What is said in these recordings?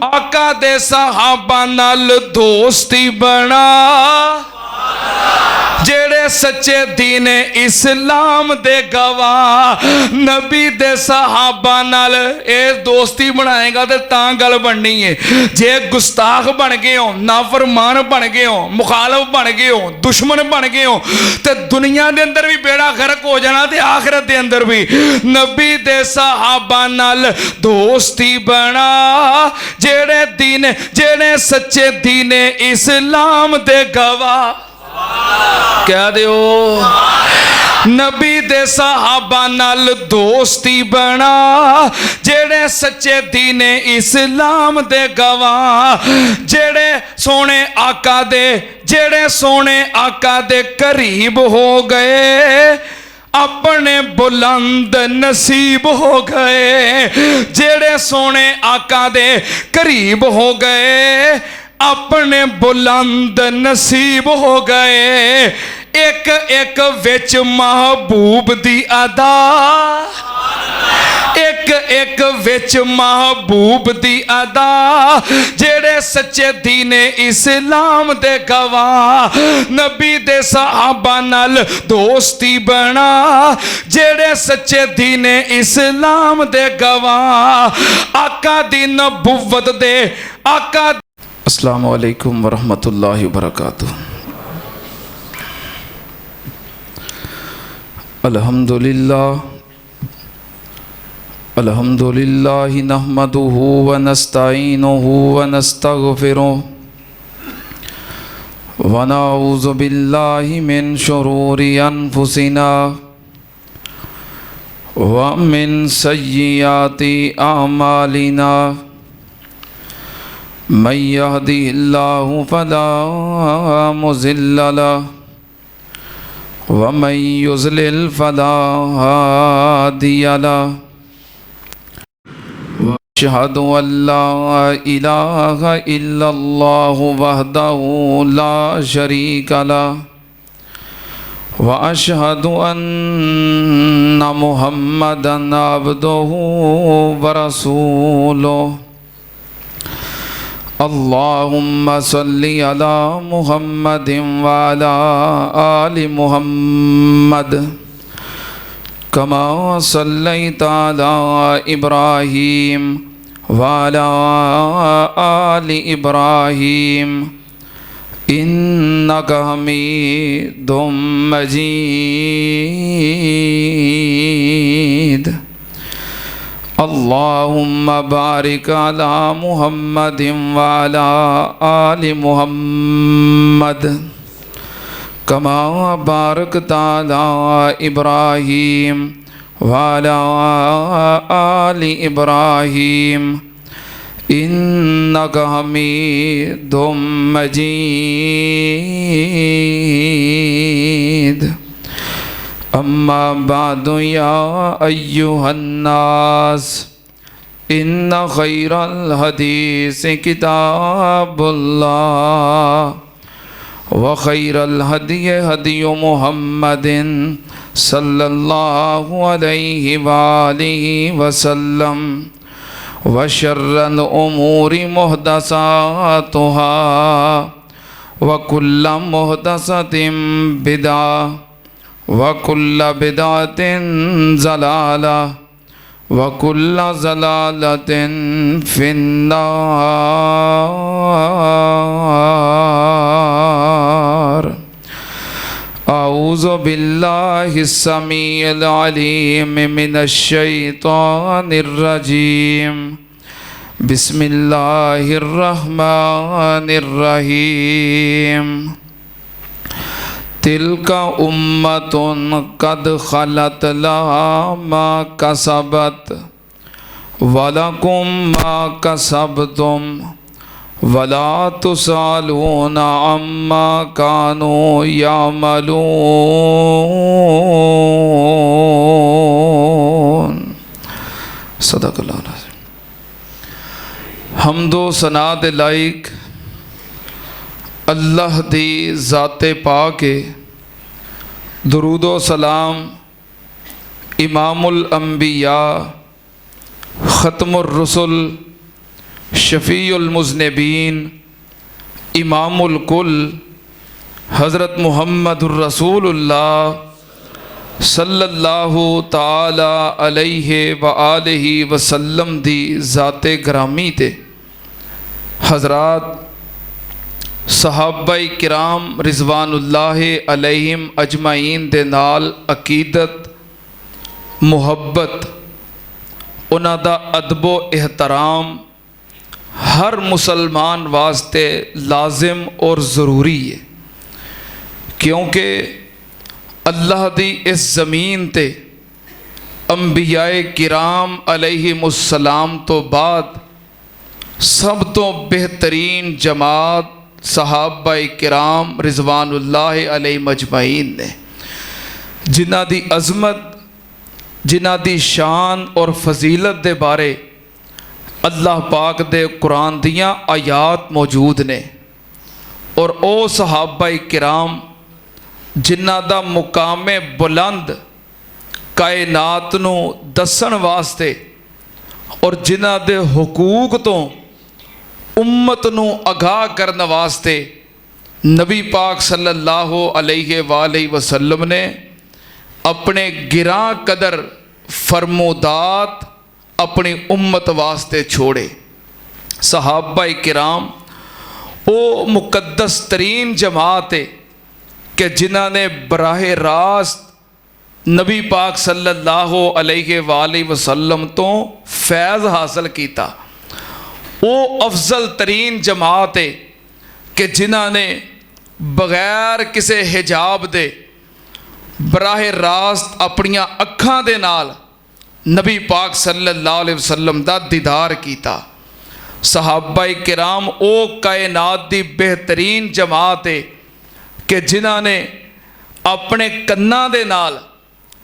आका दे सहाबा नाल दोस्ती बना, जेड़े सच्चे दीन इस्लाम दे गवाह। नबी दे सहाबा नाल ए दोस्ती बनाएगा तो तां गल बननी है। जे गुस्ताख बन गए हो, नाफरमान बन गए हो, मुखालफ बन गए हो, दुश्मन बन गए हो, तो दुनिया दे अंदर भी बेड़ा गर्क हो जाना ते आखिरत दे अंदर भी। नबी दे सहाबा नाल दोस्ती बना, जेड़े दीन जेड़े सच्चे दीन इस्लाम दे गवाह। क्या दियो नबी दे सहाबा नाल दोस्ती बना, जेड़े सच्चे दीन इस्लाम दे गवाह। जेड़े सोने आका दे, जेड़े सोने आका दे करीब हो गए, अपने बुलंद नसीब हो गए। जेड़े सोने आका दे करीब हो गए, अपने बुलंद नसीब हो गए। एक एक विच महबूब दी अदा, एक एक विच महबूब दी अदा। जेड़े सच्चे दीन इस्लाम दे गवाह। नबी दे सहाबा नाल दोस्ती बना, जेड़े सच्चे दीन इस्लाम दे गवाह। आका दी नबुव्वत दे आका। अस्सलामु अलैकुम वरहमतुल्लाहि वबरकातुहू। अल्हम्दुलिल्लाह अल्हम्दुलिल्लाहि नहमदुहु व नस्तईनुहु व नस्तगफिरुहु व नऊज़ु बिल्लाहि मिन शुरूरि अनफुसिना व मिन सय्यिआति अमालिना। मन यहदिहिल्लाहु फला मुज़िल्ल लहु व मन युज़लिल फला हादिय लहु। व अशहदु अल्ला इलाहा इल्लल्लाहु वहदहु ला शरीक लहु व अशहदु अन्ना मुहम्मदन अब्दुहु व रसूलुहु। अल्लाहुम्मा सल्लि अला मुहम्मदिन व अला आलि मुहम्मद कमा सल्लैता अला इब्राहीम व अला आलि इब्राहीम इन्नका हमीदुम मजीद। अल्लाहुम्मा बारिक अला मुहम्मदिन व अला आलि मुहम्मद कमा बारकता अला इब्राहीम व अला आलि इब्राहीम इन्नका हमीदुम मजीद। अम्मा बादु या अय्युहन्नास इन्ना खैरल हदीस किताबुल्लाह व खैरल हदी हदी मुहम्मदिन सल्लल्लाहु अलैहि वालिहि वसल्लम व शर्रल उमूरि मुहदसातुहा व कुल्ल मुहदसतिन बिदा व कुल्ल बिदातिन ज़लाला व कुल्ल ज़लालतिन फिन्नार। आऊज़ु बिल्लाहिस समीइल अलीम मिनश शैतानिर रजीम। बिस्मिल्लाहिर रहमानिर रहीम। तिलका उम्मतुन कद खलत लहा मा कसबत वलकुम मा कसबतुम वला तुसालूना अम्मा कानू यामलून। सदक़ल्लाहु अज़ीम। हम्दो सना दे लाइक अल्लाह दी ज़ाते पाक है। दुरूदो सलाम इमामुल अंबिया ख़त्मुर रसूल शफ़ीउल मुज़निबीन, इमामुल कुल, हज़रत मुहम्मदुर रसूलुल्लाह सल्लल्लाहु ताला अलैहि व आलिहि वसल्लम दी ज़ाते ग्रामी ते हज़रात सहाबाई किराम रिज़वानुल्लाहि अलैहिम अजमाइन दे नाल अकीदत, मुहब्बत, उन्हां दा अदबो एहतराम हर मुसलमान वास्ते लाजिम और ज़रूरी है, क्योंकि अल्लाह दी इस ज़मीन ते अंबियाए किराम अलैहिमुस्सलाम तो बाद सब तो बेहतरीन जमात सहाबाए किराम रिज़वानुल्लाहि अलैहिम अजमाइन ने, जिन्हां दी अज़मत, जिन्हां दी शान और फजीलत दे बारे अल्लाह पाक दे कुरान दियाँ आयात मौजूद ने। और ओ सहाबाए किराम जिन्हां दा मुकामे बुलंद कायनात नू दसन वास्ते और जिन्हां दे हुकूक तो उम्मत नू आगाह करने वास्ते नबी पाक सल्लल्लाहु अलैहि वालैहि वसल्लम ने अपने गिरां कदर फरमोदात अपनी उम्मत वास्ते छोड़े। सहाबाए किराम ओ मुकद्दस तरीन जमात है कि जिन्हां ने बराह रास्त नबी पाक सल्लल्लाहु अलैहि वालैहि वसल्लम तो फैज़ हासिल किया। वो अफजल तरीन जमात है कि जिन्हां ने बगैर किसी हिजाब दे बराह रास्त अपनियां अखां दे नाल नबी पाक सल्लल्लाहु अलैहि वसल्लम दा दीदार किया। सहाबाए किराम ओ कायनात दी बेहतरीन जमात है कि जिन्हां ने अपने कन्नां दे नाल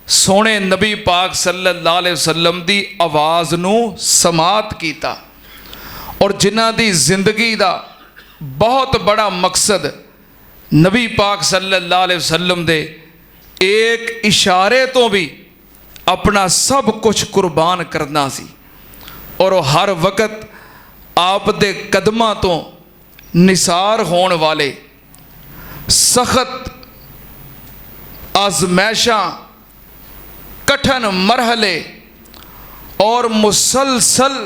सोने नबी पाक सल्लल्लाहु अलैहि वसल्लम दी आवाज़ नू समात किया। और जिन्हां दी जिंदगी दा बहुत बड़ा मकसद नबी पाक सल्लल्लाहु अलैहि वसल्लम दे एक इशारे तो भी अपना सब कुछ कुर्बान करना सी। और हर वक्त आप दे कदमां तो निसार होने वाले सख्त आजमैशां, कठिन मरहले और मुसलसल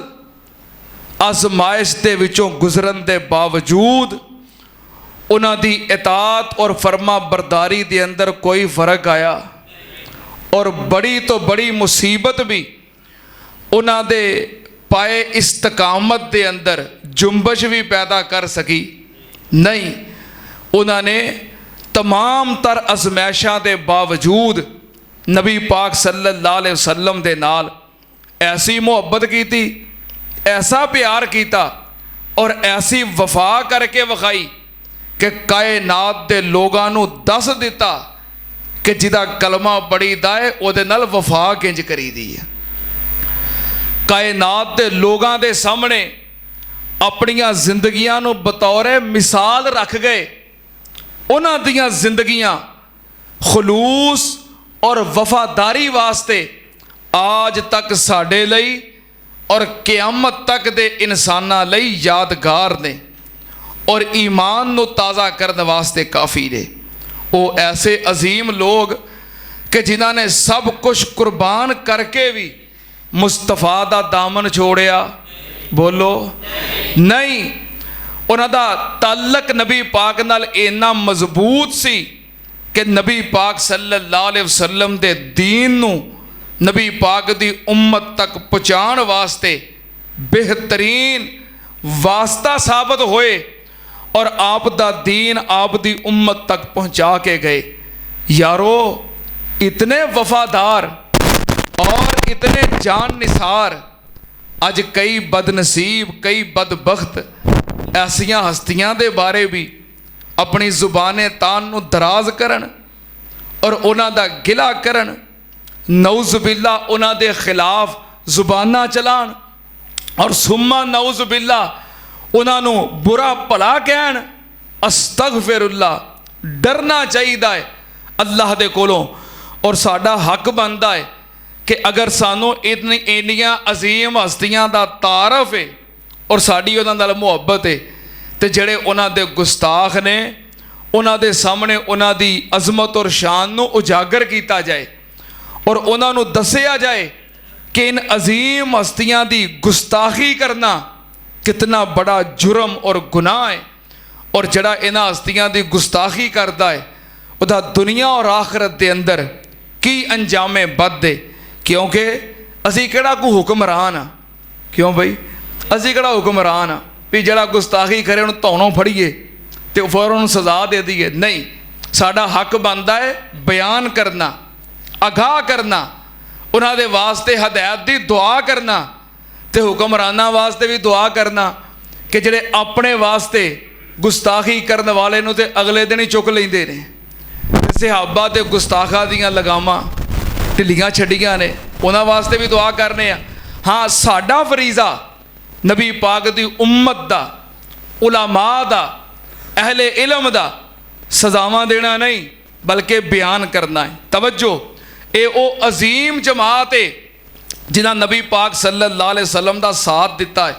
आजमाइश दे विचों गुजरन दे बावजूद उन्हां दी इताअत और फरमा बरदारी दे अंदर कोई फ़र्क आया और बड़ी तो बड़ी मुसीबत भी उन्हां दे पाए इस्तकामत दे अंदर जुम्बश भी पैदा कर सकी नहीं। उन्होंने तमाम तर अजमैशां दे बावजूद नबी पाक सल्लल्लाहु अलैहि वसल्लम दे नाल ऐसी मुहब्बत की थी, ऐसा प्यार किया और ऐसी वफा करके विखाई कि कायनात दे लोगां नू दस दिता कि जिदा कलमा बड़ी दाए उहदे नाल वफा किंज करी दी है। कायनात दे लोगां दे सामने अपनियां जिंदगियां नू बतौर मिसाल रख गए। उन्हां दियां जिंदगियां खलूस और वफादारी वास्ते आज तक साडे लई और क़यामत तक दे इंसानां लई यादगार ने और ईमान नू ताज़ा करने वास्ते काफ़ी ने। वो ऐसे अजीम लोग कि जिन्हां ने सब कुछ कुर्बान करके भी मुस्तफ़ा दा दामन छोड़िया। बोलो नहीं। उन्हां दा ताल्लक नबी पाक नाल इन्ना मजबूत सी कि नबी पाक सल्लल्लाहु अलैहि वसल्लम दे दीन नू नबी पाक दी उम्मत तक पहुँचाने वास्ते बेहतरीन वास्ता साबित होए और आप दा दीन आप दी उम्मत तक पहुँचा के गए। यारो इतने वफादार और इतने जान निसार अज कई बदनसीब, कई बदबख्त ऐसियां हस्तियां दे बारे भी अपनी जुबाने तान नू दराज करन और उन्हां दा गिला करन, नौज़ुबिल्ला उन्हां दे खिलाफ जुबाना चलान और सुम्मा नौज़ुबिल्ला उन्हां नू बुरा भला कहन। अस्तगफिरुल्लाह। डरना चाहिए है अल्लाह दे कोलों और साडा हक बनता है कि अगर सानू इतनी इन्नियां अजीम हस्तियां दा तारफ है और साड़ी उन्हां नाल मुहब्बत है, तो जिहड़े उन्हां दे गुस्ताख ने उन्हां दे सामने उन्हां दी अजमत और शान नूं उजागर किया जाए और उन्हां नूं दस्सिया जाए कि इन अजीम हस्तियां दी गुस्ताखी करना कितना बड़ा जुर्म और गुनाह है। और जड़ा इन्हां हस्तियां दी गुस्ताखी करता है उदा दुनिया और आखरत के अंदर की अंजामे बद है। क्योंकि असी किहड़ा कोई हुक्मरान आ, क्यों बई असी किहड़ा हुक्मरान आ भी जड़ा गुस्ताखी करे उन्हें धौनों फड़ीए तो फौरन सज़ा दे दीए। नहीं, साडा हक बनता है बयान करना, आगाह करना, उन्हां दे वास्ते हदायत की दुआ करना, तो हुक्मराना वास्ते भी दुआ करना कि जिहड़े अपने वास्ते गुस्ताखी करने वाले नूं ते अगले दिन ही चुक लेंदे ने। सहाबा ते गुस्ताखा दियां लगामां ढिलियां छड्डियां ने, उन्हां वास्ते भी दुआ करने आ। हाँ, साडा फरीज़ा नबी पाक दी उम्मत दा, उलमा दा, अहले इलम दा सज़ावां देना नहीं बल्कि बयान करना है। तवज्जो, ये वो अजीम जमात है जिन्हां नबी पाक सल्लल्लाहु अलैहि वसल्लम दा साथ दिता है।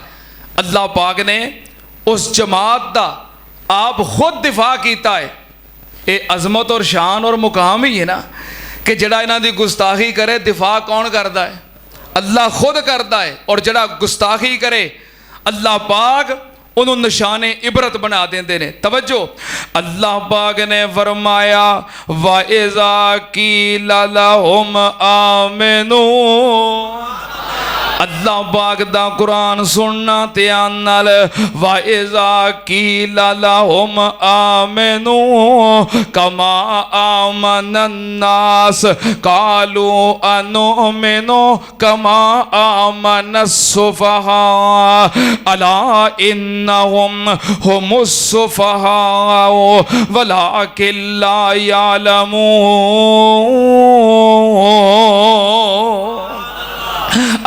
अल्लाह पाक ने उस जमात दा आप खुद दिफा किया है। ये अजमत और शान और मुकाम ही है ना कि जड़ा इन्हां दी गुस्ताखी करे दिफा कौन करता है? अल्लाह खुद करता है। और जड़ा गुस्ताखी करे अल्लाह पाक उन्होंने निशाने इबरत बना देंदे ने। तवज्जो, अल्लाह पाक ने फरमाया वाइज़ा कीला लहुम आमिनू। अल्लाह पाक दा कुरान सुनना ध्यान नाल, वाइज़ा कीला लहुम आमिनू कमा आमनन नास कालू अनुमिनु कमा आमनस सुफहा अला इन्नहुम हुमुस सुफहा वलाकिन ला यालमून।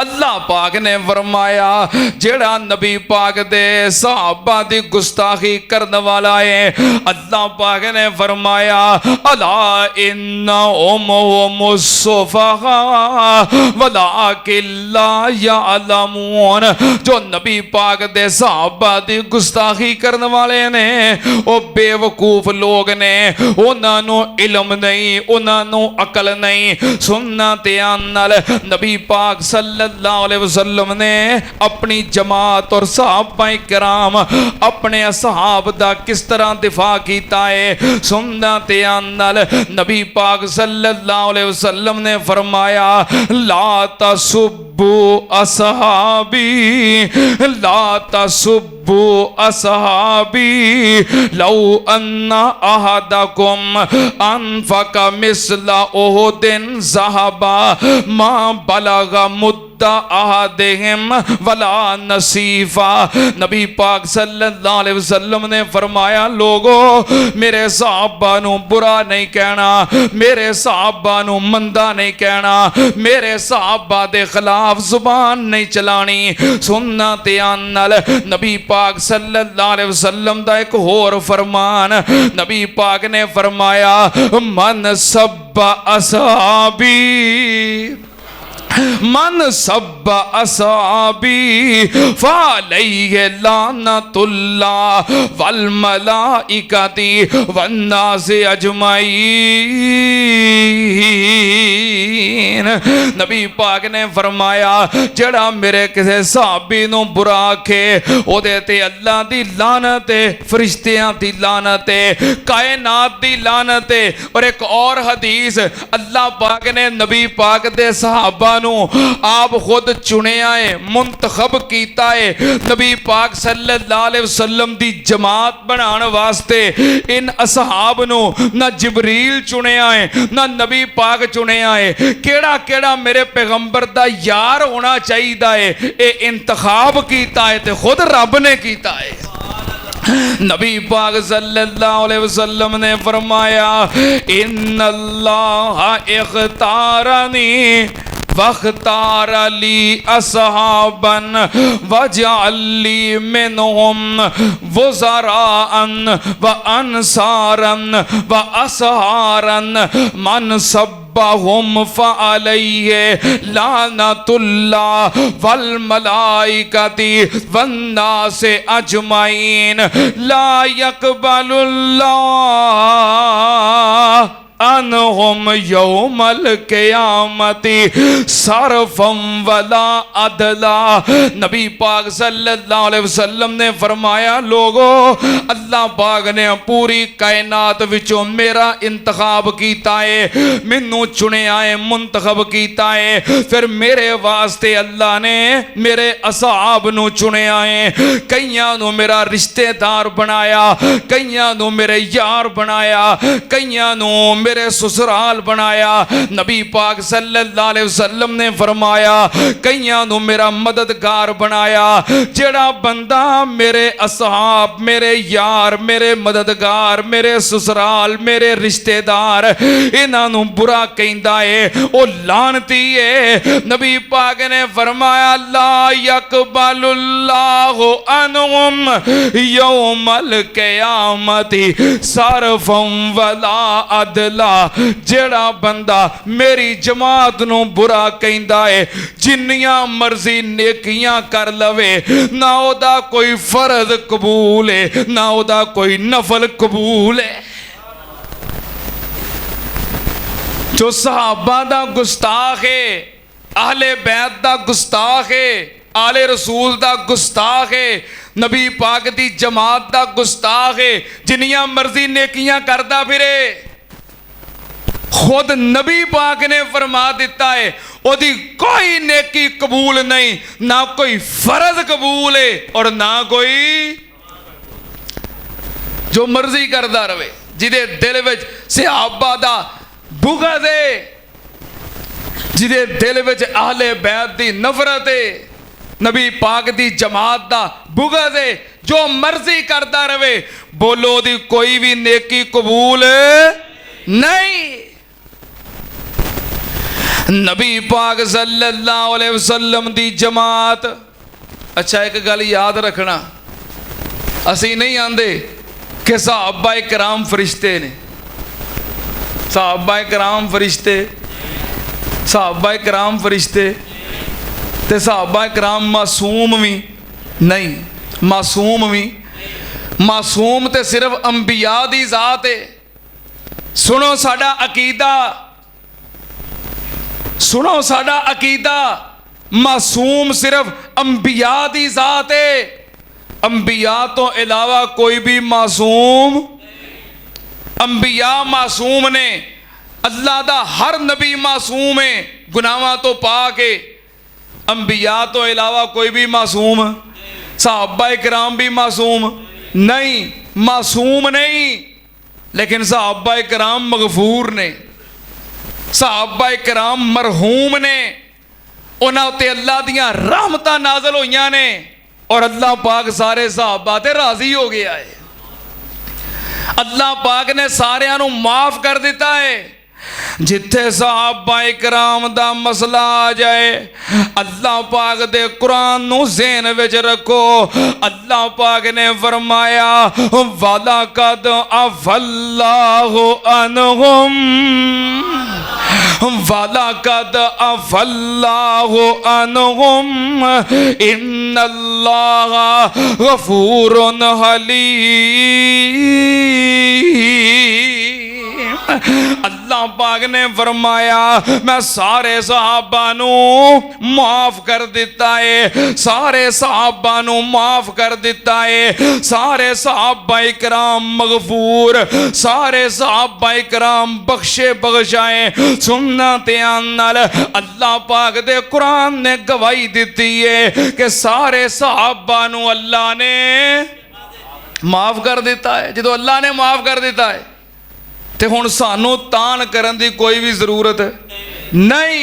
अल्लाह पाक ने फरमाया जेड़ा नबी पाक दे सहाबा दी गुस्ताखी करने वाला है, अल्लाह पाक ने फरमाया अला इन्नहुम हुमुस सुफहा वलाकिन ला यालमून। जो नबी पाक दे सहाबा दी गुस्ताखी करने वाले ने वो बेवकूफ लोग ने, उन्हां नूं इल्म नहीं, उन्हां नूं अकल नहीं। सुनना ध्यान नाल, नबी पाक सल्लल्लाहु अलैहि वसल्लम ने अपनी जमात और सहाबाए किराम अपने असहाब दा किस तरह दिफा किया है। सुनना ध्यान नाल, नबी पाक सल्लल्लाहु अलैहि वसल्लम ने फरमाया ला तसुब्बू असहाबी, ला तसुब्बू असहाबी लौ अन्ना अहदकुम अनफका मिस्ला उहुदिन ज़हबा मा बलगा मुद्दा अहदिहिम वला नसीफा। नबी पाक सल्लल्लाहु अलैहि वसल्लम ने फरमाया लोगो मेरे सहाबा नूं बुरा नहीं कहना, मेरे सहाबा नूं मंदा नहीं कहना, मेरे सहाबा दे खिलाफ जुबान नहीं चलानी। सुनना ध्यान नाल, नबी पाक सल्लल्लाहु अलैहि वसल्लम दा एक होर फरमान, नबी पाक ने फरमाया मन सब्बा असहाबी, मन सब असहाबी फअलैहि लानतुल्लाह वल मलाइकति वन्नास अजमईन। नबी पाक ने फरमाया जड़ा मेरे किसी सहाबी नूं बुरा आखे ओदे ते अल्लाह दी लानत है, फरिश्तियां दी लानत है, कायनात दी लानत है। और एक और हदीस, अल्लाह पाक ने नबी पाक दे सहाबा आप खुद चुनिया है, मुंतखब किया है। नबी पाक सल्लल्लाहु अलैहि वसल्लम दी जमात बनाने वास्ते इन असहाब नूं ना जिबरील चुनिया है ना नबी पाक चुनिया है। केड़ा केड़ा मेरे पैगंबर दा यार होना चाहिए है, ये इंतखाब किया है तो खुद रब ने किया है। नबी पाक सल्लल्लाहु अलैहि वसल्लम ने फरमाया इन्नल्लाह इख्तारनी वख्तार अली असहाबन वजअली मिनहुम वज़राअन व अंसारन व असहारन मन सब्बहुम फ़अलैहि लानतुल्लाह वल मलाइकति वन्नासि अजमईन ला यक़बलुल्लाह अनहुम यौमल क़यामति सरफम वला अदला। नबी पाक सल्लल्लाहु अलैहि वसल्लम ने फरमाया, लोगो अल्लाह पाक ने पूरी कायनात विचों मेरा इंतखाब कीता है, मैनू चुनिया है, मुंतखब कीता है। फिर मेरे वास्ते अल्लाह ने मेरे असहाब नू चुनिया है, कईयां नू मेरा रिश्तेदार बनाया, कईयां नू मेरे यार बनाया, कईयां नू मेरे ससुराल बनाया। नबी पाक सल्लल्लाहु अलैहि वसल्लम ने फरमाया, कईयां नू मेरा मददगार बनाया। जेड़ा बंदा मेरे असहाब, मेरे यार, मेरे मददगार, मेरे ससुराल, मेरे रिश्तेदार इन्हां नू बुरा कहंदा है ओ लानती है। नबी पाक ने फरमाया, ला यक़बलुल्लाहु अनहुम यौमल क़यामति सरफम वला अदला। जेड़ा बंदा मेरी जमात नू बुरा कहंदा है, जिन्नियां मर्जी नेकियां कर लवे, ना ओदा कोई फर्ज कबूल है, ना ओदा कोई नफल कबूल है। जो सहाबा दा गुस्ताख है, अहले बैत दा गुस्ताख है, आले रसूल दा गुस्ताख है, नबी पाक दी जमात दा गुस्ताख है, जिन्नियां मर्जी नेकियां करदा फिरे, खुद नबी पाक ने फरमा दिता है ओदी कोई नेकी कबूल नहीं, ना कोई फर्ज कबूल है और ना कोई जो मर्जी करदा रहे। जिदे दिल विच सहाबा दा बुग़्ज़ है, जिदे दिल विच अहले बैत दी नफरत है, नबी पाक दी जमात दा बुग़्ज़ है, जो मर्जी करदा रहे, बोलो दी कोई भी नेकी कबूल नहीं। नबी पाक सल्लल्लाहु अलैहि वसल्लम दी जमात। अच्छा एक गल याद रखना, असी नहीं आंदे कि सहाबा किराम फरिश्ते ने, सहाबा किराम फरिश्ते, सहाबा किराम फरिश्ते ते सहाबा किराम मासूम भी नहीं, मासूम भी, मासूम ते सिर्फ अंबिया दी जात है। सुनो साडा अकीदा, सुनो साडा अकीदा, मासूम सिर्फ अंबिया दी जात है, अंबिया तो इलावा कोई भी मासूम, अंबिया मासूम ने, अल्लाह दा हर नबी मासूम है गुनाहां तो पाके, अंबिया तो इलावा कोई भी मासूम, सहाबा किराम भी मासूम नहीं, मासूम नहीं, लेकिन सहाबा किराम मगफूर ने, सहाबा किराम मरहूम ने, उन्हां उत्ते अल्लाह दियां रहमतां नाज़िल होईयां ने और अल्लाह पाक सारे सहाबा ते राजी हो गया है। अल्लाह पाक ने सारियां नूं माफ कर दिता है। जिथे सहाबा किराम दा मसला आ जाए, अल्लाह पाक दे कुरान नू ज़हन विच रखो। अल्लाह पाक ने फरमाया, वलक़द अफ़ल्लाहु अन्हुम, वलक़द अफ़ल्लाहु अन्हुम इन्नल्लाहा गफ़ूरुन हलीम। अल्लाह पाक ने फरमाया, मैं सारे सहाबा नू माफ कर दिता है, सारे सहाबा नू माफ कर दिता है, सारे सहाबा इकराम मगफूर, सारे सहाबा इकराम बख्शे बख्शाए। सुनना ध्यान नाल, अल्लाह पाक दे कुरान ने गवाही दी है कि सारे सहाबा नू अल्लाह ने माफ कर दिता है। जो अल्लाह ने माफ कर दिता है तो हुण सानू तान करन दी कोई भी जरूरत नहीं।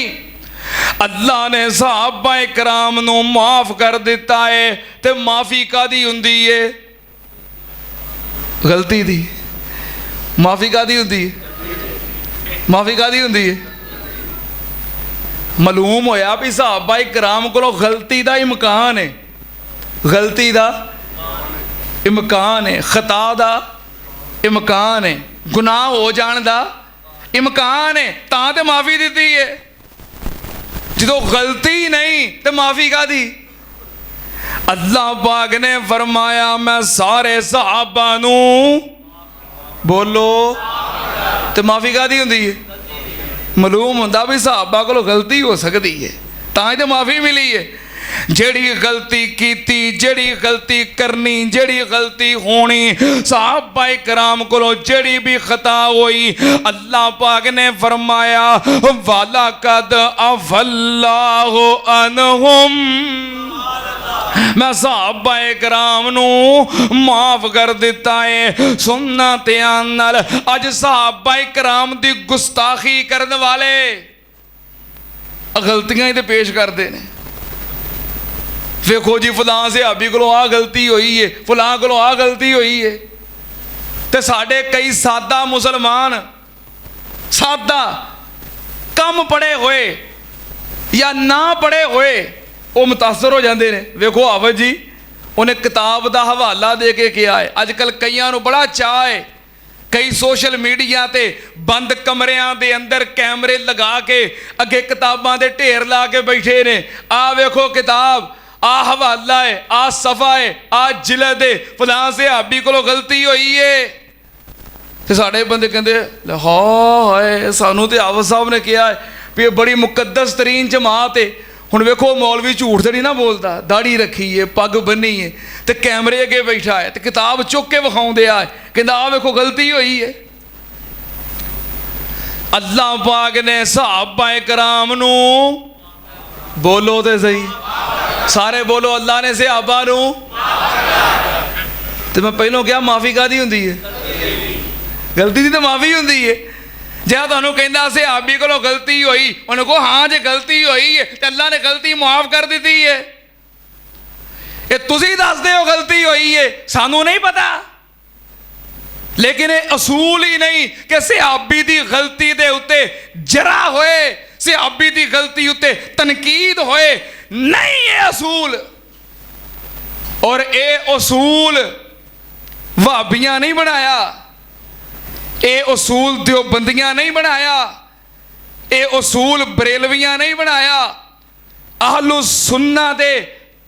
अल्लाह ने सहाबा इकराम नू माफ कर दिता है तो माफी कादी हुंदी है? गलती दी। माफी कादी हुंदी है? माफी कादी हुंदी है? मालूम होया भी सहाबा कराम को गलती का इम्कान है, गलती का इम्कान है, खता का इम्कान है, गुनाह हो जाने का इम्कान है, तां ते माफ़ी दी है। जो गलती नहीं तो माफ़ी का दी। अल्लाह पाक ने फरमाया मैं सारे सहाबा नू बोलो तो माफ़ी का दी होंदी है। मालूम होंदा भी सहाबा को गलती हो सकती है, तां तो माफ़ी मिली है। जेड़ी गलती कीती, जेड़ी गलती करनी, जेड़ी गलती होनी, सहाबा कराम को जेड़ी भी खता हुई, अल्लाह पाक ने फरमाया वाला कद अफ़ल्लाहु अन्हुम, मैं सहाबा कराम नू माफ कर दिता है। सुनना ध्यान नाल, अज सहाबा कराम दी गुस्ताखी करने वाले गलतियां ही तो पेश करते हैं। देखो जी फलां सहाबी को आ गलती हुई है, फलां को आ गलती हुई है, तो साढ़े कई सादा मुसलमान, सादा कम पढ़े हुए या ना पढ़े हुए वो मुतासर हो जाते हैं। वेखो आफत जी उन्हें किताब का हवाला दे के क्या है। अजकल कईयां नूं बड़ा चाह है, कई सोशल मीडिया ते बंद कमरियां दे अंदर कैमरे लगा के अगे किताबां दे ढेर ला के बैठे ने। आ वेखो किताब, आ हवाला है, आ सफ़ा है, आ जिलद है, फलां सहाबी को गलती हुई है। तो साढ़े बंदे कहते हाय सानू तो आफत साहब ने कहा है भी ये बड़ी मुकद्दस तरीन जमात है। हुण वेखो मौलवी झूठ तो नहीं ना बोलता, दाढ़ी रखी है, पग बनी है, तो कैमरे अगे बैठा है, तो किताब चुक के विखाउंदे आ कहता आ वेखो गलती हुई है। अल्लाह पाक ने सहाबा कराम नू बोलो तो सही, सारे बोलो अल्लाह ने सहाबा नू। तो मैं पहलों क्या माफ़ी कादी हुंदी है, गलती की तो माफ़ी हुंदी है। जे तुहानूं कहंदा सहाबी कोलों गलती हुई, उन्हें कहो हाँ जे गलती हुई है तो अल्लाह ने गलती माफ़ कर दी है। ये तुसीं दसदे हो गलती हुई है, सानू नहीं पता। लेकिन ये असूल ही नहीं कि सहाबी की गलती के उत्ते जरा होए, सहाबी की गलती उत्ते तनकीद होए, नहीं ये असूल। और ये असूल वहाबियां नहीं बनाया, ये असूल देवबंदियां नहीं बनाया, ये असूल बरेलवियां नहीं बनाया, अहलु सुन्ना दे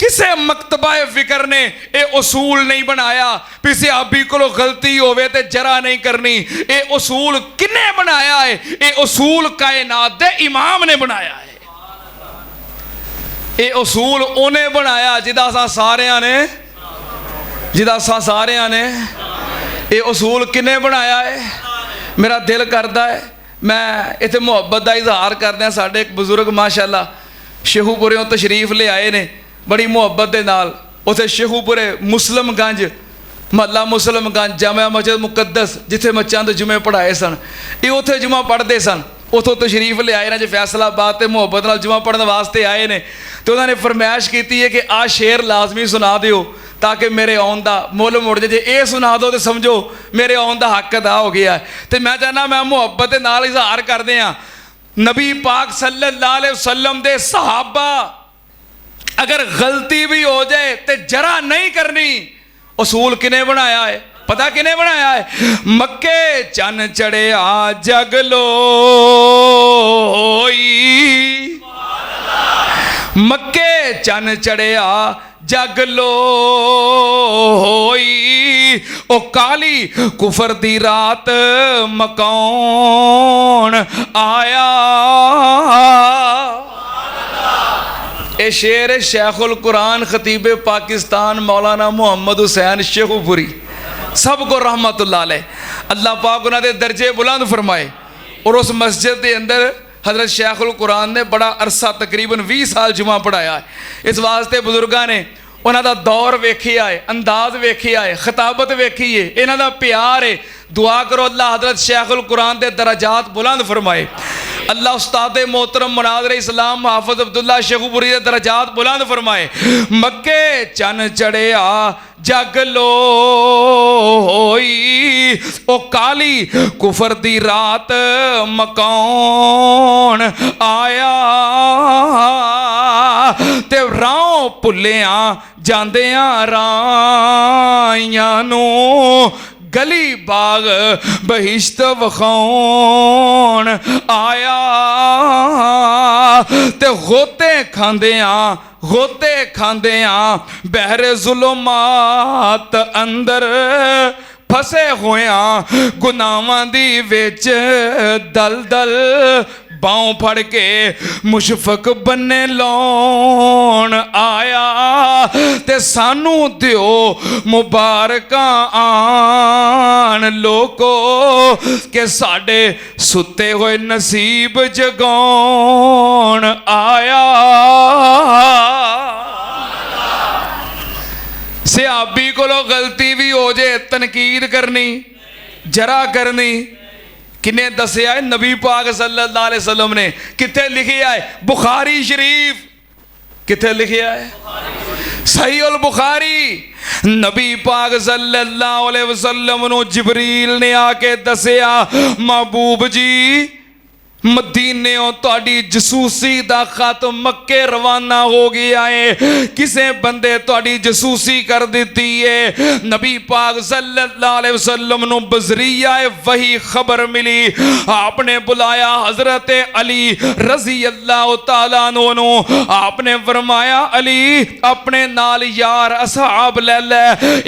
किसे मकतबा फिक्र ने ये असूल नहीं बनाया भी सहाबी को गलती होवे ते जरा नहीं करनी। ये असूल किने बनाया है? ये असूल कायनात दे इमाम ने बनाया है। ये असूल उन्हें बनाया जिदा सा सारियां ने, जिदा सा सारियां ने। ये असूल किने बनाया है? मेरा दिल करता है मैं इत्थे मुहब्बत का इजहार करदा। साडे एक बजुर्ग माशाअल्लाह शेखूपुरे तशरीफ ले आए ने बड़ी मुहब्बत के नाल। उत्थे शेखूपुरे मुस्लिमगंज महला मुस्लिमगंज जामिया मस्जिद मुकद्दस जिथे बच्चों के जुमे पढ़ाए सन, ये उत्थे जुमा पढ़ते सन। उतों तशरीफ ले आए ने जो फैसलाबाद से मुहब्बत नाल जुमा पढ़ने वास्ते आए ने। तो उन्होंने फरमाइश की है कि आ शेर लाजमी सुना दिओ ताकि मेरे आउन का मुल मुड़ जाए। जे ये सुना दो तो समझो मेरे आउन का हक अदा हो गया है। तो मैं चाहना मैं मुहब्बत के नाल इजहार करदे हां नबी पाक सल्लल्लाहु अलैहि वसल्लम दे सहाबा अगर गलती भी हो जाए तो जरा नहीं करनी। असूल किने बनाया है? पता किने बनाया है? मक्के चन चढ़े आ जगलो, मक्के चन चढ़े आ जगलो होई, ओ काली कुफर दी रात मकान आया। ये शेर शेखुल कुरान खतीब पाकिस्तान मौलाना मोहम्मद हुसैन शेखुपुरी सबको रहमतुल्लाह अलैह, अल्लाह पाक उन्हां दे दर्जे बुलंद फरमाए। और उस मस्जिद के अंदर हज़रत शेखुल कुरान ने बड़ा अरसा तकरीबन 20 साल जुमा पढ़ाया है। इस वास्ते बुजुर्गों ने उन्हां दा दौर वेखिया है, अंदाज वेखिया है, खिताबत वेखी है, इन्हां दा प्यार है। दुआ करो अल्लाह हज़रत शेखुल कुरान दे दराजात बुलंद फरमाए। अल्लाह उस्ताद मोहतरम मुनाज़िर इस्लाम हाफिज़ अब्दुल्ला शेखुपुरी दे दराजात बुलंद फरमाए। मक्के चन चढ़े आ जग लो होई, ओ काली कुफर दी रात मकाउन आया ते राहों भुल्लिया जांदियां राहियां नूं गली बाग बहिश्त वखाउन आया ते गोते खांदियां बहरे जुलुमात अंदर फसे होया गुनाहां दी विच दलदल बाहों फड़ के मुशफक बन्ने लौन आया ते सानू दिओ मुबारकां आन लोको के साडे सुते होए नसीब जगाउन आया। सिहाबी कोलों गलती भी हो जाए तनकीद करनी जरा करनी किने दसिया है नबी पाक सल्लल्लाहु अलैहि वसल्लम ने किथे लिखिया है बुखारी शरीफ किथे लिखिया है सही उल बुखारी नबी पाक सल्लल्लाहु अलैहि वसल्लम नु जिबरील ने आके दसिया महबूब जी मदीने तुहाडी जसूसी दा खत मक्के रवाना हो गया है किसे बंदे तुहाडी जसूसी कर दी है। नबी पाक सल्लल्लाहु अलैहि वसल्लम नु बजरिया वही खबर मिली आपने बुलाया हजरत अली रजी अल्लाह तआला नु आपने फरमाया अली अपने नाल यार असहाब ले ले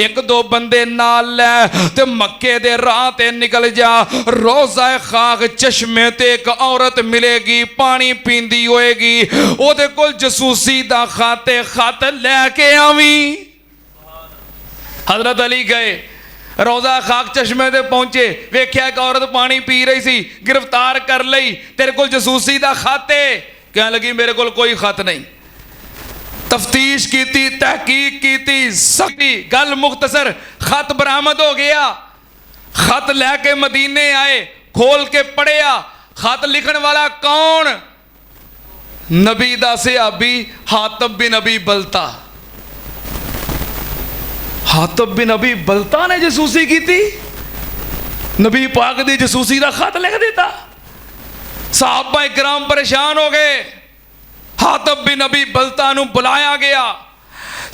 एक दो बंदे नाल ले ते मक्के दे राह ते निकल जा रोज़ा खाक चश्मे ते एक औरत मिलेगी पानी पींदी होएगी ओदे कोल जसूसी दा खत लैके आवी। हजरत अली गए रोज़ा खाक चश्मे ते पहुंचे वेख्या एक औरत पानी पी रही सी गिरफ्तार कर लई तेरे कोल जसूसी दा खत है कहने लगी मेरे कोल कोई खत नहीं। तफ्तीश की तहकीक की सख्ती गल मुख्तसर खत बरामद हो गया। खत लैके मदीने आए खोल के पढ़िया खत लिखण वाला कौन नबी दा सहाबी हातिब बिन अबी बलता। हातिब बिन अबी बलता ने जसूसी की थी नबी पाक दी जसूसी दा खत लिख दिता सहाबा इकराम परेशान हो गए। हातिब बिन अबी बलता नु बुलाया गया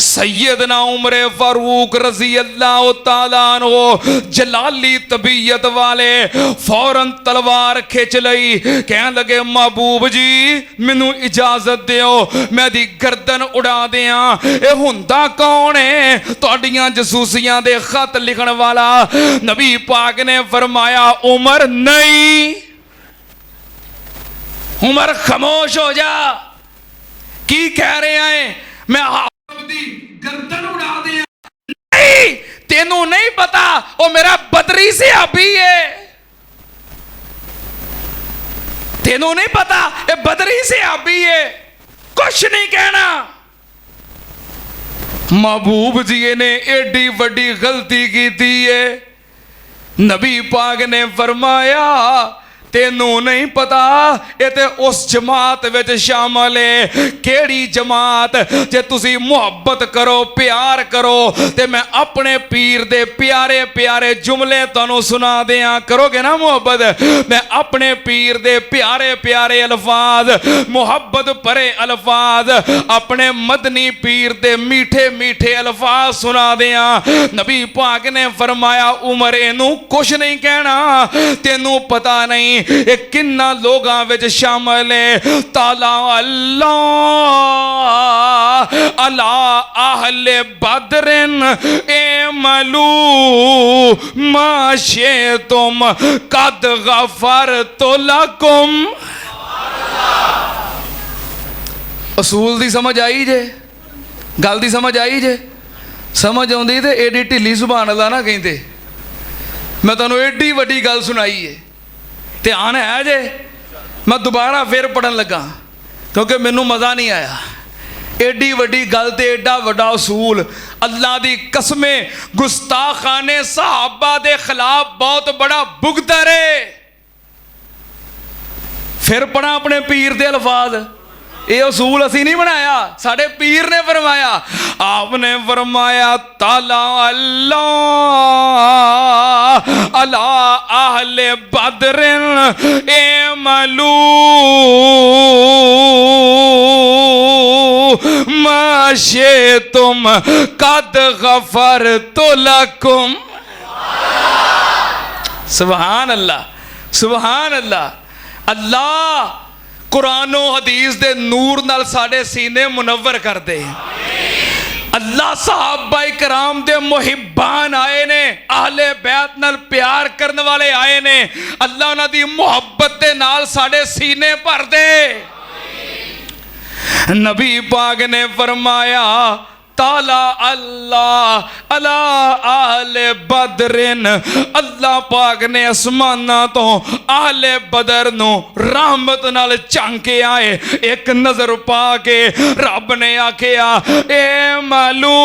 सैयदना उमर फारूक रजी अल्लाह तआला अन्हु जलाली तबीयत वाले फौरन तलवार खिंच लई कहने लगे महबूब जी मैनू इजाजत दिओ मैं दी गर्दन उड़ा दियां ए हुंदा कौन है तुहाडियां जसूसियां दे खत लिखण वाला। नबी पाक ने फरमाया उमर नहीं उमर खामोश हो जा की कह रहे हैं मैं गर्दन उड़ा दे नहीं तेनू नहीं पता वो मेरा बदरी सहाबी है तेनू नहीं पता ये बदरी सहाबी है कुछ नहीं कहना। महबूब जी ने एडी वड्डी गलती की थी है नबी पाक ने फरमाया तेनू नहीं पता ये ते उस जमात विच शामिल है केड़ी जमात जे तुसी मुहब्बत करो प्यार करो ते मैं अपने पीर दे प्यारे प्यारे जुमले तुहानू सुना दियां करोगे ना मुहब्बत मैं अपने पीर दे प्यारे प्यारे अल्फाज मुहब्बत भरे अल्फाज अपने मदनी पीर दे मीठे मीठे अल्फाज सुना दियां। नबी पाक ने फरमाया उमर इनू कुछ नहीं कहना तेनू पता नहीं ये किन्ना लोगां विच शामिल है ताला अल्लाह अला अहले बदरिन ए मलू माशे तुम कद गफर तो लकुम। असूल दी समझ आई जे गल दी समझ आई जे समझ आउंदी ते एडी ढिली सुभान अल्लाह ना कहंदे मैं तुहानू एडी वड्डी गल सुनाई है ध्यान है जे मैं दोबारा फिर पढ़न लगा क्योंकि मैनू मज़ा नहीं आया एडी वड्डी गल ते एडा वड्डा असूल अल्लाह दी कसमें गुस्ताखाने सहाबा दे खिलाफ बहुत बड़ा बुगदर है। फिर पढ़ा अपने पीर दे अल्फाज ये असूल असी नहीं बनाया साडे पीर ने फरमाया आपने फरमाया ताला अल्लाह अला आहले बदरिन एमलू माशे तुम कद गफर तो लकुम। सुभान अल्लाह, सुभान अल्लाह। अल्लाह कुरानो हदीस दे नूर नाल साडे सीने मुनव्वर कर दे। अल्लाह सहाबा कराम दे मुहिब्बान आए ने, आहले बैत नाल प्यार करने वाले आए ने। अल्लाह उन्हां दी मुहब्बत दे नाल साडे सीने भर दे। नबी पाक ने फरमाया ताला अल्लाह अला आहले बदरिन, अल्लाह पाक ने आसमाना तो आहले बदर नो रहमत नाल झांके आए। एक नजर पा के रब ने आखिया ए मालू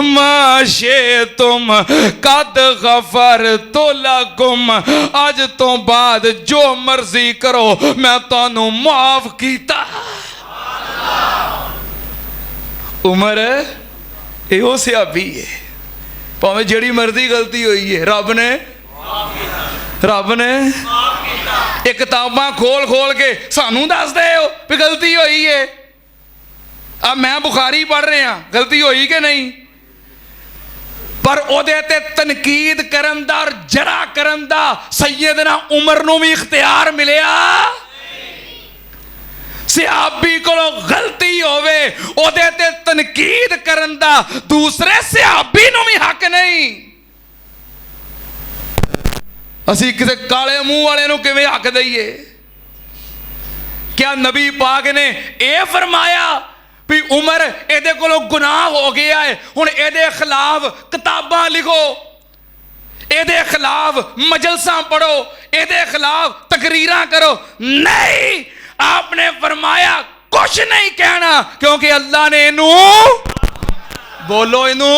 माशे तुम कद गफर तो लकुम, अज तो बाद जो मर्जी करो मैं तानू माफ कीता। उमर यो सियाबी है, भावें जिहड़ी मर्जी गलती हुई है रब ने एक किताबां खोल खोल के सानू दस दे भी गलती हुई है। अब मैं बुखारी पढ़ रहा, गलती हुई कि नहीं, पर ओदे ते तनकीद करन दा और जरा करन दा सैयदना उमर नूं भी इख्तियार मिलिया। सिहाबी कोलों गलती होवे ओदे ते तनकीद करन दा दूसरे सिहाबी नूं भी हक नहीं। असी किसी काले मुंह वाले नूं किवें हक दईए? क्या नबी पाक ने यह फरमाया भी उमर एदे कोलों गुनाह हो गया है, हुण एदे खिलाफ किताबां लिखो, एदे खिलाफ मजलसां पढ़ो, एदे खिलाफ तकरीरां करो? नहीं, आपने फरमाया कुछ नहीं कहना, क्योंकि अल्लाह ने इनू बोलो इनू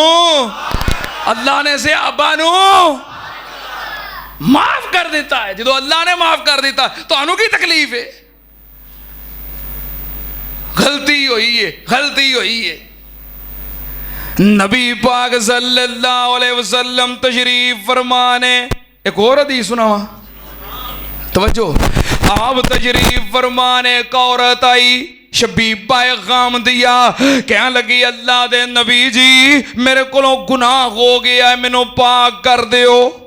अल्लाह ने सहाबा नू माफ कर दिता है। जो अल्लाह ने माफ कर दिता तो की तकलीफ है? गलती हुई है, गलती हुई है। नबी पाक सल्लल्लाहु अलैहि वसल्लम तशरीफ फरमाने, एक और हदीस सुनावा, तवज्जो। आप तशरीफ फरमाने एक औरत आई, शबीबा पैगाम दिया, कहने लगी अल्लाह दे नबी जी मेरे कोलों गुनाह हो गया है, मैनू पाक कर दियो,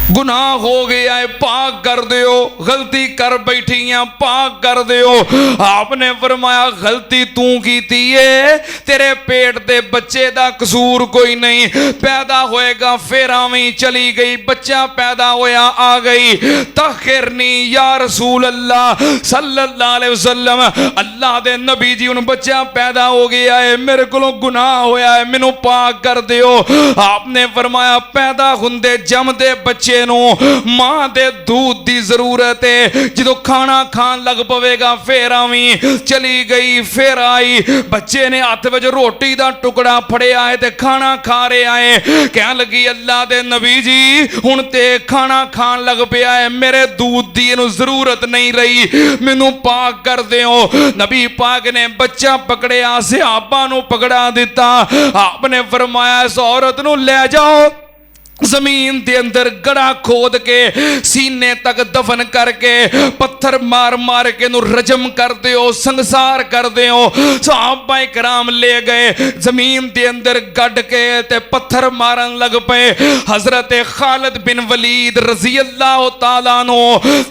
गुनाह हो गया है पाक कर दियो, गलती कर बैठी हैं पाक कर दियो। आपने फरमाया गलती तू कीती है, तेरे पेट दे बच्चे दा कसूर कोई नहीं, पैदा होएगा फिर आवी चली गई, बच्चा पैदा होया आ गई, तखिरनी या रसूल अल्लाह सल्लल्लाहु अलैहि वसल्लम, अल्लाह दे नबी जी उन बच्चा पैदा हो गया है, मेरे कोलों गुनाह होया है, मैनू पाक कर दियो। आपने फरमाया पैदा हुंदे जमदे बच्चे मां दे दूध दी जरूरत है, जो खाना खान लग पवेगा फिर आवी चली गई फिर आई, बच्चे ने हाथ में रोटी दा टुकड़ा फड़िया है ते खाना खा रहा है, कह लगी अल्लाह दे नबी जी हुण ते खाना खान लग पिया है, मेरे दूध दी इनू जरूरत नहीं रही, मैनू पाक कर दियो। नबी पाक ने बच्चा पकड़िया, सहाबा नू पकड़ा दिता, आपने फरमाया इस औरत नू ले जाओ, जमीन के अंदर गड़ा खोद के सीने तक दफन करके पत्थर मार मार के नु रजम कर दियो, संसार कर दियो। सहाबा कराम ले गए, जमीन के अंदर गड़ के ते पत्थर मारन लग पे। हजरत खालिद बिन वलीद रजी अल्लाह तआला नो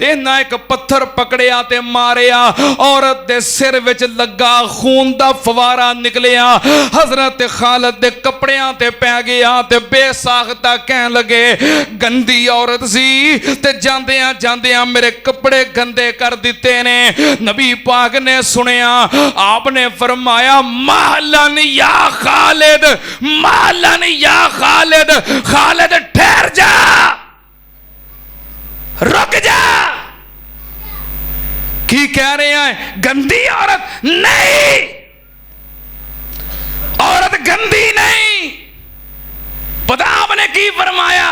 इन्हां एक पत्थर पकड़िया ते मारिया, औरत दे सिर विच लगा, खून दा फवारा निकलिया, हजरत खालिद दे कपड़ियां ते पै गया ते बेसाख्ता लगे गंदी औरत सी ते जांदियां जांदियां मेरे कपड़े गंदे कर दिते ने। नबी पाक ने सुनिया, आपने फरमाया महलन या खालिद, महलन या खालिद, खालिद ठहर जा, रुक जा। की कह रहे हैं? गंदी औरत नहीं, औरत गंदी नहीं। पता आपने की फरमाया?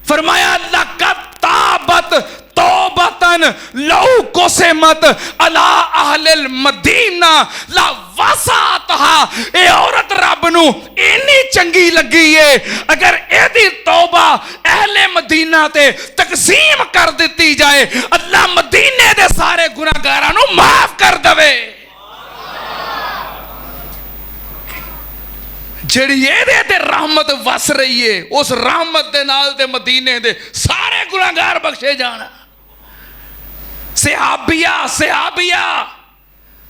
फरमाया लक़द ताबत तौबतन लौ कुसिमत अला अहलिल मदीना ला वसातहा, ए औरत रब नू इन्नी चंगी लगी है, अगर एदी तौबा अहले मदीना ते तकसीम कर दी जाए, अल्लाह मदीने दे सारे गुनाहगारां नू माफ कर दवे। जिहड़ी एदे ते रहमत वस रही है, उस रहमत दे नाल ते मदीने दे सारे गुनाहगार बख्शे जाण। सहाबिया सहाबिया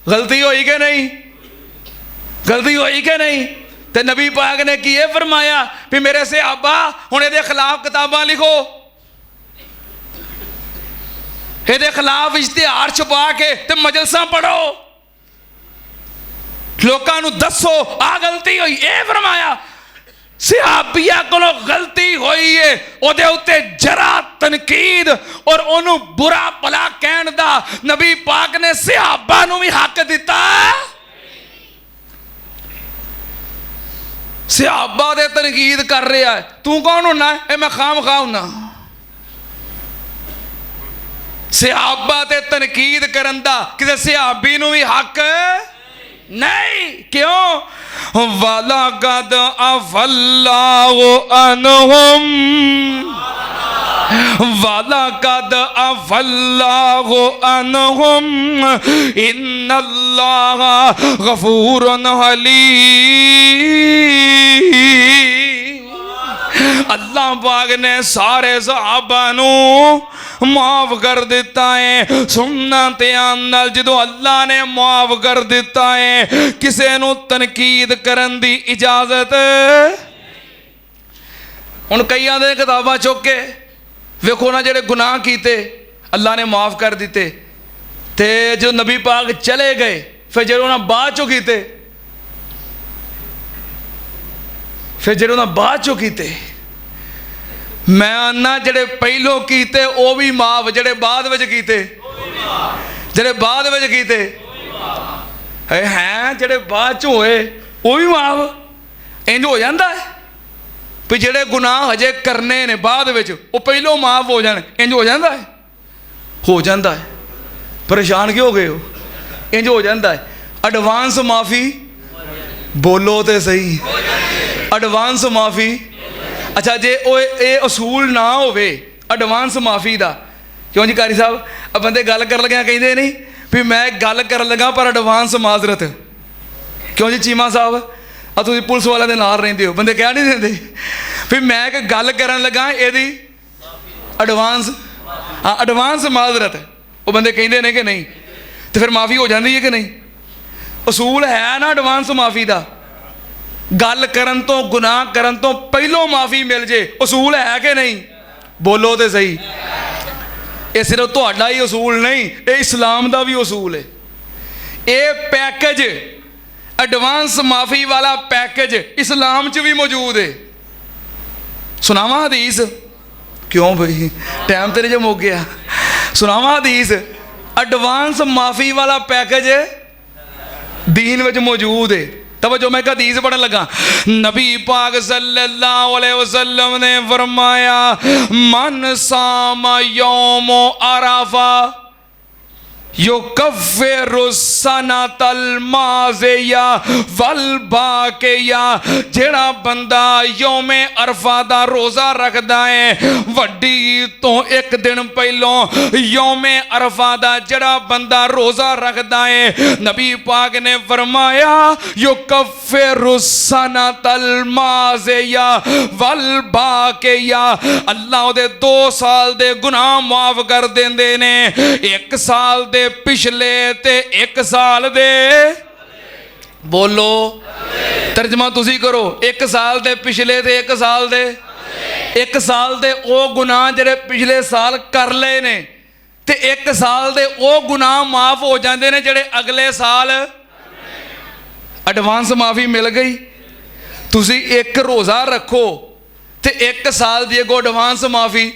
गलती होई कि नहीं? गलती होई कि नहीं? ते नबी पाक ने की फरमाया भी मेरे सहाबा हुण इहदे खिलाफ किताबां लिखो, इहदे खिलाफ इश्तिहार छपा के ते मजलसां पढ़ो, लोकां नूं दसो आ गलती हुई। ये फरमाया सहाबिया कोलों गलती हुई है, उहदे उत्ते जरा तनकीद और उहनूं बुरा भला कहण दा नबी पाक ने सहाबा नूं भी हक दिता। सहाबा दे तनकीद कर रहा है, तू कौन होना है? मैं खाम खा होना। सहाबा ते तनकीद करन दा किसी सहाबी नूं भी हक नहीं। क्यों? वाला कद अफल्लाहु अन्हुम, वाला कद अफल्लाहु अन्हुम इन्नल्लाह गफूरुन हलीम। अल्लाह पाक ने सारे सहाबा नू माफ कर दिता है। सुनना ध्यान नाल, जदों अल्लाह ने माफ कर दिता है, किसे नू तनकीद करन दी इजाजत। हुण कईयां दे किताबां चुक के वेखो ना, जेड़े गुनाह कीते अल्लाह ने माफ कर दिते, ते जो नबी पाक चले गए फिर जेड़े उन्हां बाद चों कीते, फिर जेड़े उन्हां बाद चों कीते, मैं आना जेड़े पहलों कीते वो भी माफ, जेड़े बाद विच कीते, जेड़े बाद विच कीते हैं, जेड़े बाद चों होए वो भी माफ। इंज हो जाता है भी जेड़े गुनाह हजे करने ने बाद विच वो पहलों माफ हो जाण, इंज हो जाता है? हो जाता है। परेशान क्यों हो गए हो? इंज हो जाता है। एडवांस माफ़ी बोलो तो सही, एडवांस माफ़ी। अच्छा जे ये असूल ना होवे एडवांस माफ़ी का, क्यों जी कारी साहब? अब बंदे गल कर लगे कहते नहीं भी मैं गल कर लगा पर एडवांस माजरत, क्यों जी चीमा साहब? अब तुम पुलिस वाले दे नाल रहिंदे हो, बंदे कह नहीं देंगे भी मैं एक गल करन लगा यदी एडवांस, हाँ एडवांस माजरत, वो बंदे कहते हैं कि नहीं, तो फिर माफ़ी हो जाती है कि नहीं? असूल है ना एडवांस माफ़ी का, गल करन तो गुनाह करन तो पहलों माफ़ी मिल जे, असूल है कि नहीं? बोलो तो सही। ये सिर्फ तुहाडा ही असूल नहीं, ये इस्लाम का भी असूल है। ये पैकेज एडवांस माफ़ी वाला पैकेज इस्लाम च भी मौजूद है। सुनावा हदीस? क्यों भाई टाइम तेरे जो मुक गया? सुनावा हदीस? एडवांस माफ़ी वाला पैकेज दीन में मौजूद है। तवज्जो, मैं हदीस पढ़न लगा, नबी पाक सल्लल्लाहु अलैहि वसल्लम ने फरमाया मन सामा यौम अराफा युकफ्फिरु सनतल माज़िया वल बाक़िया। जेड़ा बंदा यौमे अरफा दा रोज़ा रखदा है, वड्डी तो एक दिन पहलों यौमे अरफा दा जेड़ा बंदा रोज़ा रखदा है, नबी पाक ने फरमाया युकफ्फिरु सनतल माज़िया वल बाक़िया। अल्लाह दे 2 साल दे गुनाह माफ़ कर देंदे ने, 1 साल दे पिछले ते 1 साल दे। बोलो तर्जमा तुसी करो, 1 साल दे पिछले ते 1 साल दे, 1 साल दे ओ गुनाह जेड़े पिछले साल कर ले ने, ते 1 साल दे ओ गुनाह माफ हो जाते ने जेड़े अगले साल। एडवांस माफ़ी मिल गई। तुसी 1 रोज़ा रखो ते 1 साल दी अगों एडवांस माफ़ी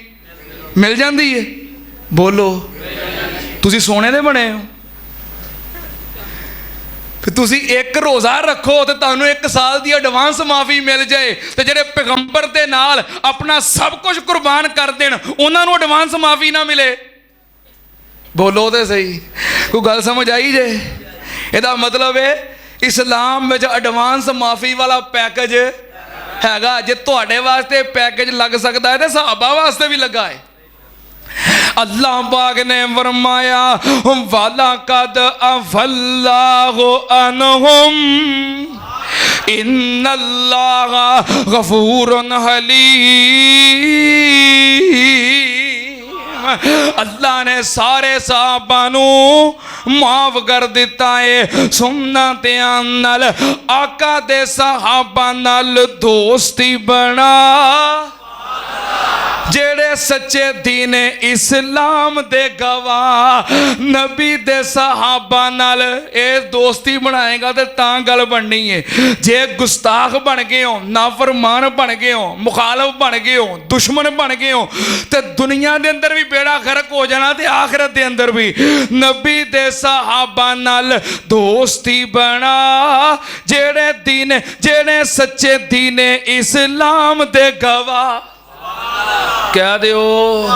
मिल जाती है। बोलो तुसी सोने दे बने हो, फिर तुसी 1 रोज़ा रखो तो तुहानू 1 साल की एडवांस माफ़ी मिल जाए, तो जेडे पैगंबर दे नाल अपना सब कुछ कुर्बान कर देन उन्होंने एडवांस माफ़ी ना मिले। बोलो तो सही, कोई गल समझ आई जे? ਇਹਦਾ मतलब है इस्लाम में एडवांस माफ़ी वाला पैकेज हैगा। जे तुहाडे वास्ते पैकेज लग सकता है तो सहाबा वास्ते भी लगा है। अल्लाह पाक ने फरमाया वाला कद अफल्लाहु अन्हुम इन्नल्लाह गफूरुन हलीम। अल्लाह ने सारे साहबा नू माफ कर दिता है। सुन्ना ध्यान नाल आका दे साहबा नाल दोस्ती बना जेड़े सच्चे दीन इस्लाम दे गवाह नबी दे सहाबा नाल ए दोस्ती बनाएगा तो तां गल बननी है। जे गुस्ताख बन गए हो, नाफरमान बन गए हो, मुखालफ बन गए हो, दुश्मन बन गए हो तो दुनिया दे अंदर भी बेड़ा गर्क हो जाना ते आखिरत दे अंदर भी। नबी दे सहाबा नाल दोस्ती बना जेड़े सच्चे दीन इस्लाम दे गवाह कह दियो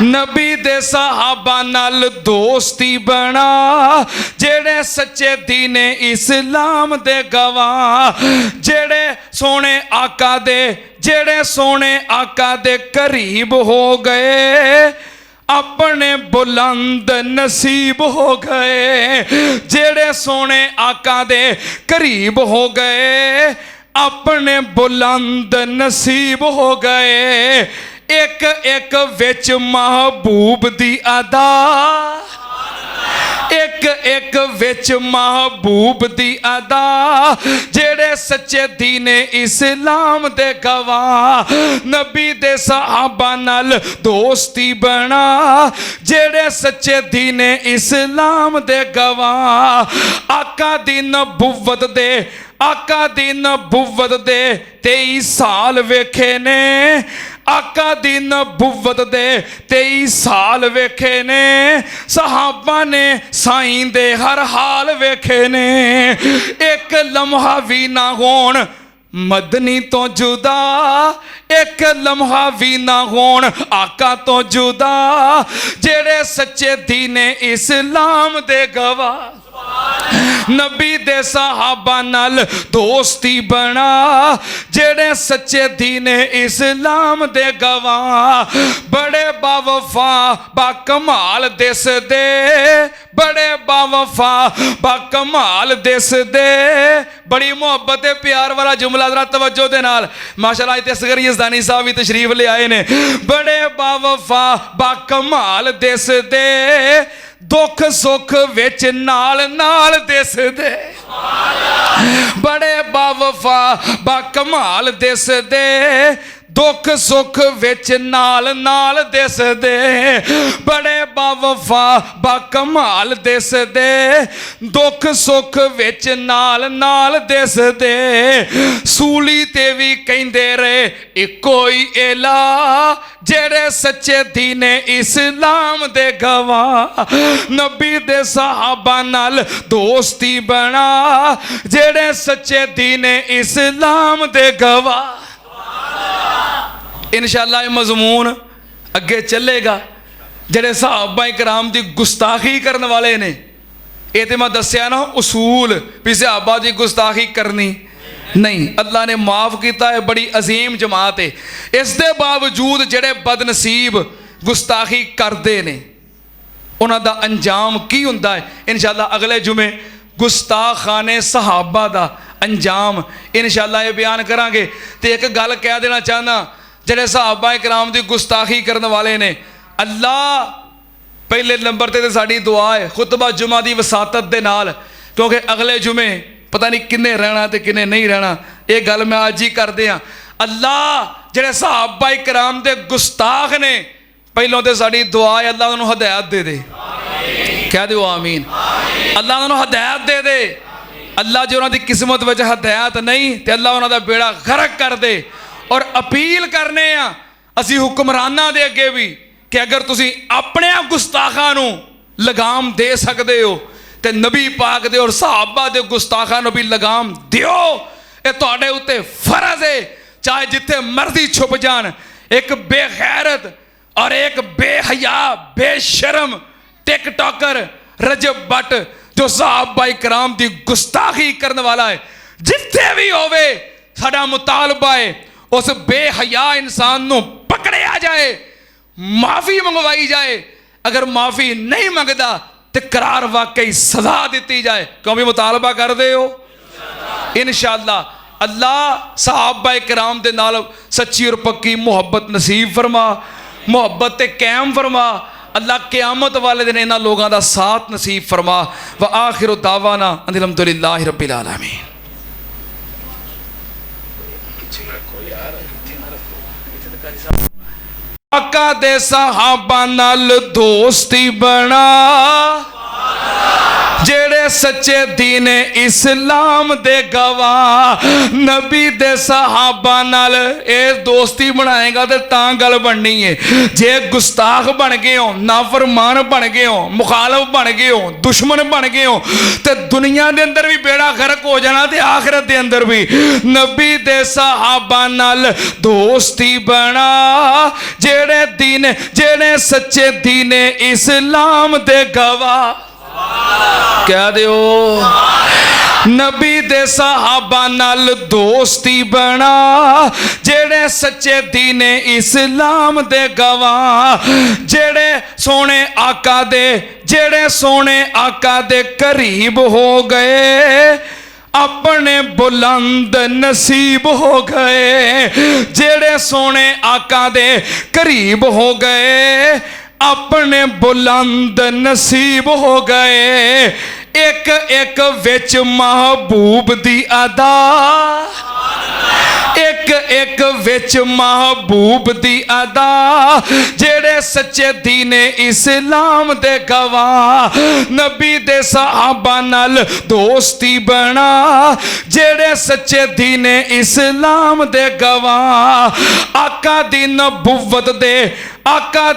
नबी दे सहाबा नाल दोस्ती बना जेड़े सच्चे दीन इस्लाम दे गवाह जेड़े सोने आका दे करीब हो गए अपने बुलंद नसीब हो गए। जेड़े सोने आका दे करीब हो गए अपने बुलंद नसीब हो गए। एक एक विच महबूब दी अदा एक एक विच महबूब दी अदा जेड़े सच्चे दीन इस्लाम दे गवाह नबी दे सहाबा नाल दोस्ती बना जेड़े सच्चे दीन इस्लाम दे गवाह आका दी नबुव्वत दे 23 साल वेखे ने आका दी नबुव्वत दे 23 साल वेखे ने सहाबा ने साईं दे हर हाल वेखे ने। एक लम्हा भी ना होण मदनी तो जुदा एक लम्हा भी ना होण आका तो जुदा जेड़े सच्चे दीन इस्लाम दे गवाह नबी दे सहाबा नाल दोस्ती बना जेड़े सच्चे दीन इस्लाम दे गवाह बड़े बावफा बाकमाल दिस दे बड़े बावफा बाकमाल दिस दे। बड़ी मोहब्बत प्यार वाला जुमला जरा तवज्जो दे नाल माशाअल्लाह इत्थे असगर यज़दानी साहब भी तशरीफ ले आए ने। बड़े बावफा बाकमाल दिस दे दुख सुख विच नाल नाल दिस दे बड़े बावफा बाकमाल दिस दे दुख सुख विच नाल नाल दिस दे बड़े बावफा बाकमाल दिस दे दुख सुख विच नाल नाल दिस दे। सूली ते भी कहंदे रहे इको ही एला जेड़े सच्चे दीन इस्लाम दे गवाह नबी दे सहाबा नाल दोस्ती बना जेड़े सच्चे दीन इस्लाम दे गवाह। इंशाअल्लाह मजमून अगे चलेगा जेड़े सहाबा इकराम दी गुस्ताखी करने वाले ने। ये तो मैं दसिया ना उसूल भी सहाबा दी गुस्ताखी करनी नहीं अल्लाह ने माफ़ किया है। बड़ी अजीम जमात है। इस दे बावजूद जेड़े बदनसीब गुस्ताखी करते ने उन्हां दा अंजाम की हुंदा है इंशाअल्लाह अगले जुमे गुस्ताखाने सहाबा दा अंजाम इंशाअल्लाह ये बयान करांगे। तो एक गल कह देना चाहना जेड़े सहाबा इकराम दी गुस्ताखी करने वाले ने अल्लाह पहले नंबर ते साडी दुआ है खुतबा जुमा दी वसातत दे नाल क्योंकि अगले जुमे पता नहीं किन्ने रहना ते किन्ने नहीं रहना ये गल मैं अज ही कर दियाँ। अल्लाह जेड़े सहाबा इकराम दे गुस्ताख ने पहलों तो साडी दुआ है अल्लाह उन्होंने हदायत दे दे कह दो आमीन। अल्लाह उन्होंने हदायत दे दे। अल्लाह जो उन्होंने किस्मत वजह हदायत नहीं तो अल्लाह उन्होंने बेड़ा गर्क कर दे। और अपील करने असी हुक्मराना दे अगे भी कि अगर तुसी अपने गुस्ताखा नू लगाम दे सकते हो तो नबी पाक दे और सहाबा दे गुस्ताखा नू भी लगाम दियो। ये तुहाडे उत्ते फर्ज है चाहे जिथे मर्जी छुप जान। एक बेगैरत और एक बेहया बेशरम टिकटॉकर रजब भट्ट जो सहाबा कराम की गुस्ताखी करने वाला है, जिथे भी होवे साडा मुतालबा है उस बेहया इंसान नूं पकड़िया जाए, माफ़ी मंगवाई जाए। अगर माफ़ी नहीं मंगता तो करार वाकई सजा दी जाए। क्यों भी मुतालबा कर दे हो इंशाअल्लाह। अल्लाह सहाबा कराम दे नाल सच्ची और पक्की मुहब्बत नसीब फरमा, मुहब्बत ते कायम फरमा। अल्लाह क़यामत वाले दिन इन्हां लोगों का साथ नसीब फरमा। व आखिरु दावाना अनिल हम्दुलिल्लाहि रब्बिल आलमीन। आका दे सहाबा नाल दोस्ती बना, जेड़े सच्चे दीन इस्लाम दे गवाह। नबी दे सहाबा नाल ए दोस्ती बनाएगा तो तां गल बननी है। जे गुस्ताख बन गए हो, नाफरमान बन गए हो, मुखालफ बन गए हो, दुश्मन बन गए हो, तो दुनिया दे अंदर भी बेड़ा गर्क हो जाना ते आखिरत दे अंदर भी। नबी दे सहाबा नाल दोस्ती बना, जेड़े सच्चे दीन इस्लाम दे गवाह। कह दियो नबी दे सहाबा नाल दोस्ती बना, जेड़े सच्चे दीन इस्लाम दे गवाह। जेड़े सोने आका दे करीब हो गए, अपने बुलंद नसीब हो गए। जेड़े सोने आका दे करीब हो गए, अपने बुलंद नसीब हो गए। एक एक विच महबूब दी अदा, एक एक विच महबूब दी अदा। जेड़े सच्चे दीन इस्लाम दे गवाह। नबी दे सहाबा नाल दोस्ती बना, जेड़े सच्चे दीन इस्लाम दे गवाह। आका दी नबुव्वत दे, आका